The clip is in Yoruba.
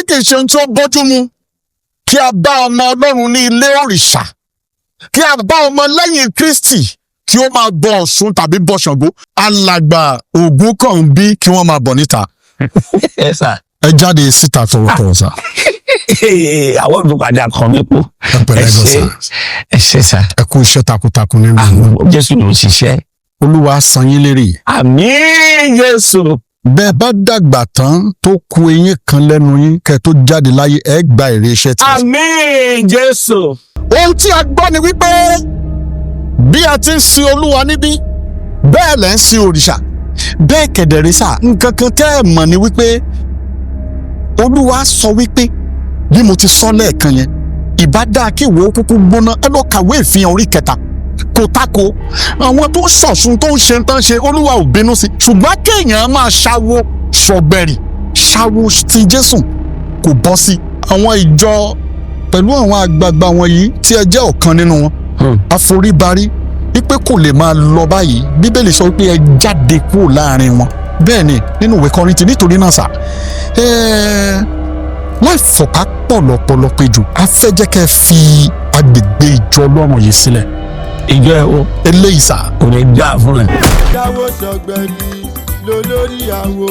ní kì í ṣe ohun tí ó bójú mu kí a bá ọmọ Ọlọ́run ní ilé òrìṣà, kí a bá ọmọ lẹ́yìn Kristi kí ó máa bọ Ọ̀ṣun tàbí bọ Ṣàngó. Alàgbà Ògúnkànbí kí wọ́n máa bọ̀ níta. Yes sir. Ẹ jáde síta tọwọ́tọwọ́ sá. Àwọn olùpàdé kan mi kú. Ẹ ṣé sá. Ẹ kú iṣẹ́ takuntakun nínú ìlú. Jésù ló ń ṣiṣẹ́. Olúwa san yín lérè. Àmín Jésù. Bẹ́ẹ̀ bá dàgbà tán tó ku eyín kan lẹ́nu yín kẹ́ tó jáde láyé ẹ gba èrè iṣẹ́ tí. Àmín Jésù. Ohun tí a gbọ́ ni wípé bí a ti ń sin Olúwa níbí bẹ́ẹ̀ lẹ́ ń sin òrìṣà. Bẹ́ẹ̀ kẹ̀dẹ̀rẹ́ sà nǹkan kan tẹ́ ẹ̀ mọ̀ ni wípé Olúwa sọ wípé bí mo ti sọ lẹ́ẹ̀kan yẹn ìbá dáa kí ìwọ kúkú gbóná ẹ lọ kàwé ìfihàn orí 3 kò tako àwọn tó ń ṣọ̀ṣun tó ń ṣe ń tán ṣe Olúwa ò bínú sí ṣùgbọ́n kéèyàn máa ṣáwó ṣọ̀gbẹ̀rì ṣáwó ti Jésù kò bọ́ sí. Àwọn ìjọ pẹ̀lú àwọn àgbààgbà wọn yìí tí ẹ jẹ́ ọ̀kan nínú wọn àforíbarí wípé kò lè máa lọ báyìí. Bíbélì sọ wípé ẹ jáde kúrò láàrin wọn. Bẹ́ẹ̀ ni nínú ìwé Kọ́ríńtì nítorí náà sà láì fọ̀ká pọ̀lọpọ̀lọ péjọ a fẹ́ jẹ́ kẹ́ fi agbègbè ìjọ Ọlọ́run yìí sílẹ̀. Ìjọ ẹ̀ o. Eléyìí sà. Kò ní dá fún ẹ. Jáwó ṣọ̀gbẹ̀rì lólórí àwo.